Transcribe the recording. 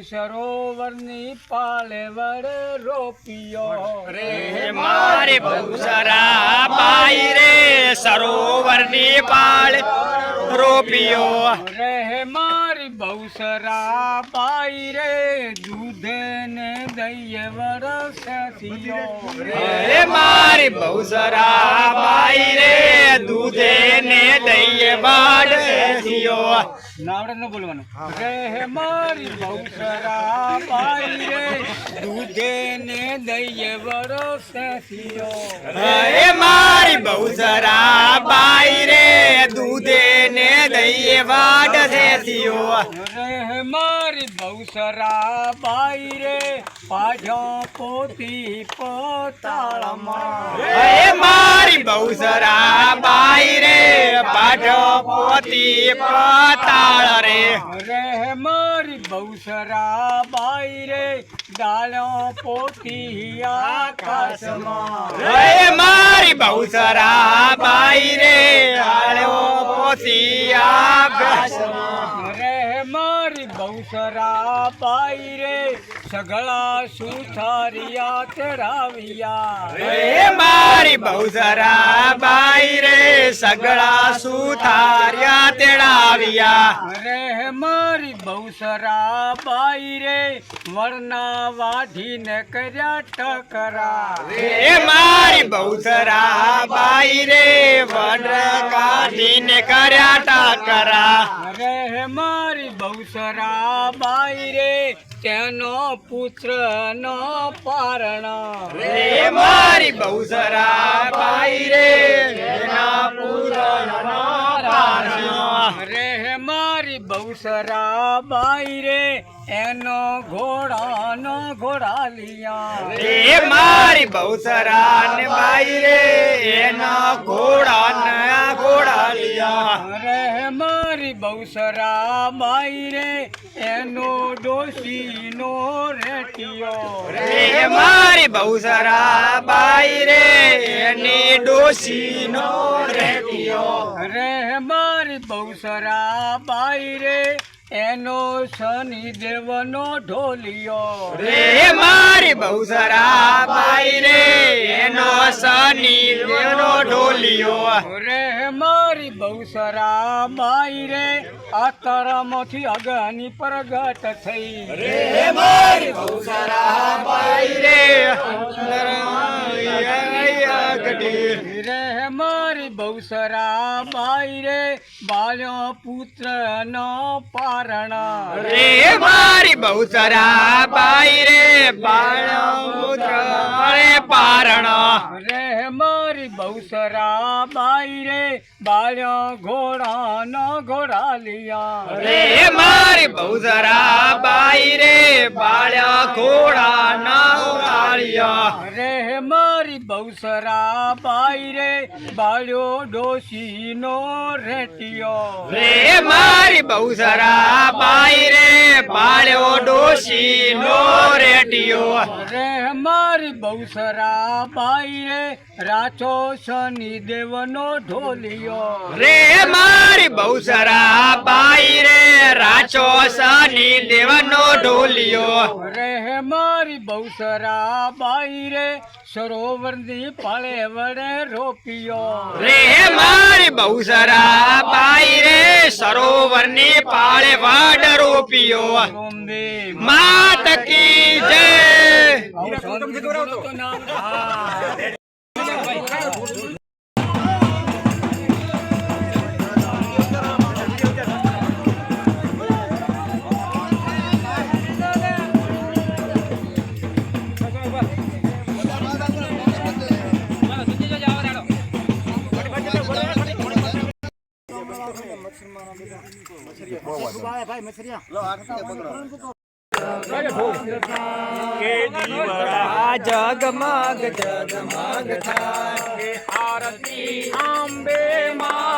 સરોવરની પાલે વડ રોપિયો રે મારે બહુસરા બાઈ રે સરોવરની પાલે રોપિયો રે મારી બહુસરા બાઈ રે દૂધે ને દઈએ વરસ્યો રે મારી બહુસરા બાઈ રે દૂધે ને દઈએ વાડ્યો નાવડે ન બોલવાનું રે મારી બહુસરા બાઈ રે દૂધે ને દઈએ વરસ્યો રે મારી બહુસરા બાઈ રે દૂધે ને દઈએ વાડ્યો રે મારી બહુસરા બાઈ રે પાછા પોતી પતાળમાં રે મારી બહુસરા બાઈ રે પાછો પોતી પતાળ રે રે મારી બહુસરા બાઈ રે ડાળો પોતી આકાશમાં રે મારી બહુસરા બાઈ રે હાલો પોતી આકાશમાં રે મારી બહુસરા બાઈ રે સગળા સુથારિયા તેરાવિયા રે મારી બહુસરા બાઈ રે સગળા સુથાર્યા તેડાવ્યા રે મારી બહુસરા બાઈ રે વરના વાઢીને કર્યા ટકરા રે મારી બહુસરા બાઈ રે વડ કાઢીને કર્યા ટાકરા રે મારી બહુસરા બાઈ રે તેનો પુત્ર નો પારણ રે મારી બહુસરા બાઈ રે એના પુત્ર બહુસરા બાઈ રે એનો ઘોડાનો ઘોડાલિયા રે મારી બહુસરા ને બાઈ રે એના ઘોડા ઘોડાલિયા રે મારી બહુસરા બાઈ રે એનો ડોશીનો રેટિયો રે મારી બહુસરા બાઈ રે એની ડોશીનો રેટિયો રે મારી બહુસરા બાઈ રે એનો શનિદેવનો ઢોલિયો રે મારી બહુસરા બાઈ રે એનો શનિ દેવનો ઢોલિયો રે મારી બહુસરા બાઈ રે આતરમાંથી અગની પ્રગટ થઈ રે મારી બહુસરા બાઈ રે રે મારી બહુસરા બાઈ રે બાલ્યો પુત્ર નો પારણ રે મારી બહુસરા બાઈ રે બાળપુત્ર પારણ રે મારી બહુસરા બાઈ રે બાલ્યો ઘોડાનો ઘોડાલિયા રે મારી બહુસરા બાઈ રે બાળ્યા ઘોડા ના રે મારી બહુસરા બાઈ રે બાલ્યો ડોશીનો રેટિયો રે મારી બહુસરા બાઈ રે બાળ્યો ડોશી નો રેટિયો રે મારી બહુસરા બાઈ રે રાચો શનિદેવનો ઢોલિયો રે મારી બહુસરા બાઈ રે રાચો શનિ દેવનો ઢોલિયો રે મારી બહુસરા બાઈ રે સરોવરની પાળે વડે રોપિયો રે મારી બહુસરા બાઈ રે સરોવરની પાળે વાડ રોપિયો સોમદેવ માત કી જય જગમગ જગમગ થાય આરતી અંબે માં